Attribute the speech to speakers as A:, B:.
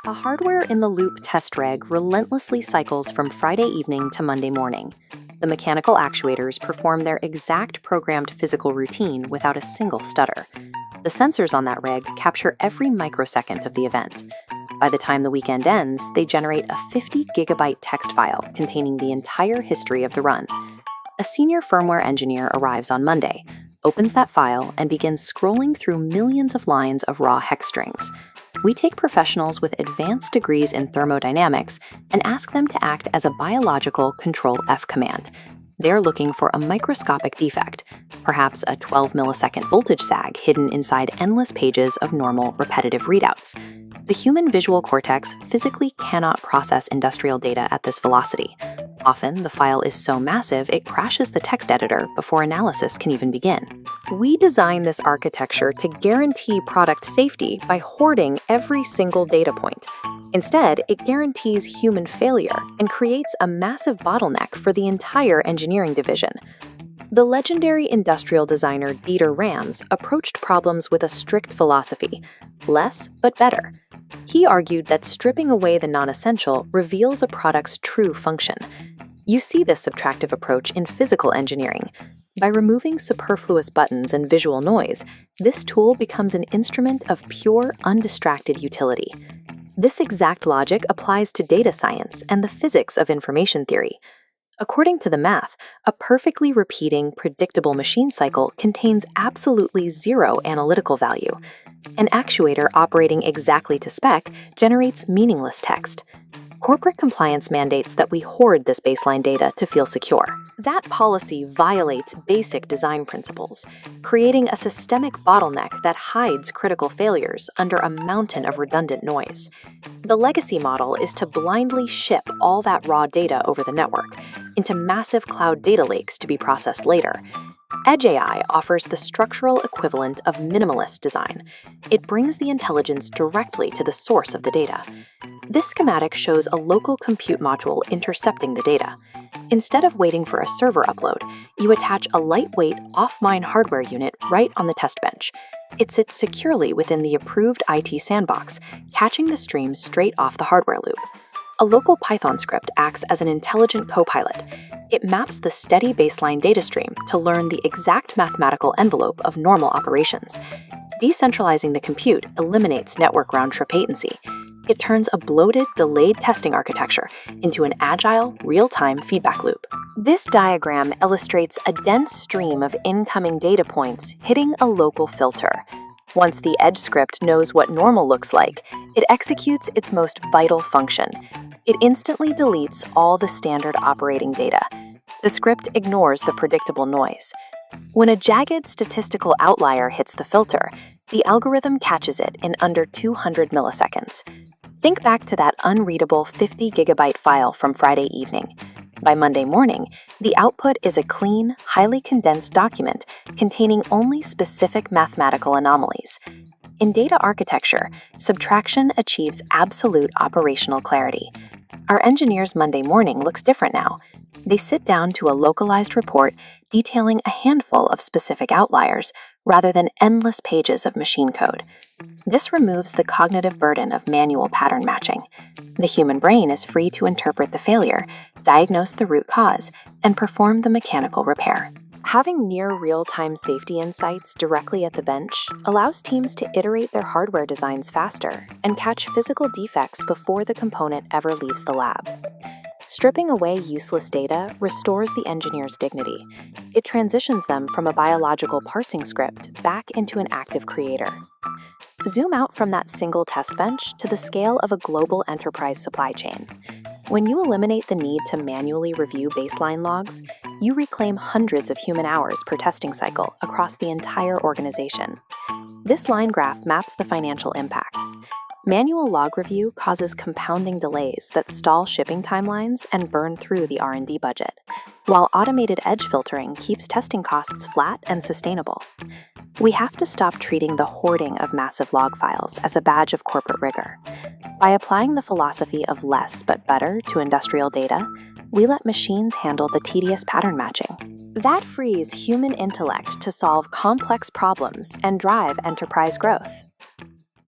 A: A hardware-in-the-loop test rig relentlessly cycles from Friday evening to Monday morning. The mechanical actuators perform their exact programmed physical routine without a single stutter. The sensors on that rig capture every microsecond of the event. By the time the weekend ends, they generate a 50-gigabyte text file containing the entire history of the run. A senior firmware engineer arrives on Monday, opens that file, and begins scrolling through millions of lines of raw hex strings. We take professionals with advanced degrees in thermodynamics and ask them to act as a biological Control-F command. They're looking for a microscopic defect, perhaps a 12 millisecond voltage sag hidden inside endless pages of normal, repetitive readouts. The human visual cortex physically cannot process industrial data at this velocity. Often, the file is so massive it crashes the text editor before analysis can even begin. We design this architecture to guarantee product safety by hoarding every single data point. Instead, it guarantees human failure and creates a massive bottleneck for the entire engineering division. The legendary industrial designer Dieter Rams approached problems with a strict philosophy: less but better. He argued that stripping away the non-essential reveals a product's true function. You see this subtractive approach in physical engineering. By removing superfluous buttons and visual noise, this tool becomes an instrument of pure, undistracted utility. This exact logic applies to data science and the physics of information theory. According to the math, a perfectly repeating, predictable machine cycle contains absolutely zero analytical value. An actuator operating exactly to spec generates meaningless text. Corporate compliance mandates that we hoard this baseline data to feel secure. That policy violates basic design principles, creating a systemic bottleneck that hides critical failures under a mountain of redundant noise. The legacy model is to blindly ship all that raw data over the network into massive cloud data lakes to be processed later. Edgeai offers the structural equivalent of minimalist design. It brings the intelligence directly to the source of the data. This schematic shows a local compute module intercepting the data. Instead of waiting for a server upload, you attach a lightweight off-mine hardware unit right on the test bench. It sits securely within the approved IT sandbox, catching the stream straight off the hardware loop. A local Python script acts as an intelligent co-pilot. It maps the steady baseline data stream to learn the exact mathematical envelope of normal operations. Decentralizing the compute eliminates network round-trip latency. It turns a bloated, delayed testing architecture into an agile, real-time feedback loop. This diagram illustrates a dense stream of incoming data points hitting a local filter. Once the Edge script knows what normal looks like, it executes its most vital function. It instantly deletes all the standard operating data. The script ignores the predictable noise. When a jagged statistical outlier hits the filter, the algorithm catches it in under 200 milliseconds. Think back to that unreadable 50-gigabyte file from Friday evening. By Monday morning, the output is a clean, highly condensed document containing only specific mathematical anomalies. In data architecture, subtraction achieves absolute operational clarity. Our engineers' Monday morning looks different now. They sit down to a localized report detailing a handful of specific outliers rather than endless pages of machine code. This removes the cognitive burden of manual pattern matching. The human brain is free to interpret the failure, diagnose the root cause, and perform the mechanical repair. Having near real-time safety insights directly at the bench allows teams to iterate their hardware designs faster and catch physical defects before the component ever leaves the lab. Stripping away useless data restores the engineer's dignity. It transitions them from a biological parsing script back into an active creator. Zoom out from that single test bench to the scale of a global enterprise supply chain. When you eliminate the need to manually review baseline logs, you reclaim hundreds of human hours per testing cycle across the entire organization. This line graph maps the financial impact. Manual log review causes compounding delays that stall shipping timelines and burn through the R&D budget, while automated edge filtering keeps testing costs flat and sustainable. We have to stop treating the hoarding of massive log files as a badge of corporate rigor. By applying the philosophy of less but better to industrial data, we let machines handle the tedious pattern matching. That frees human intellect to solve complex problems and drive enterprise growth.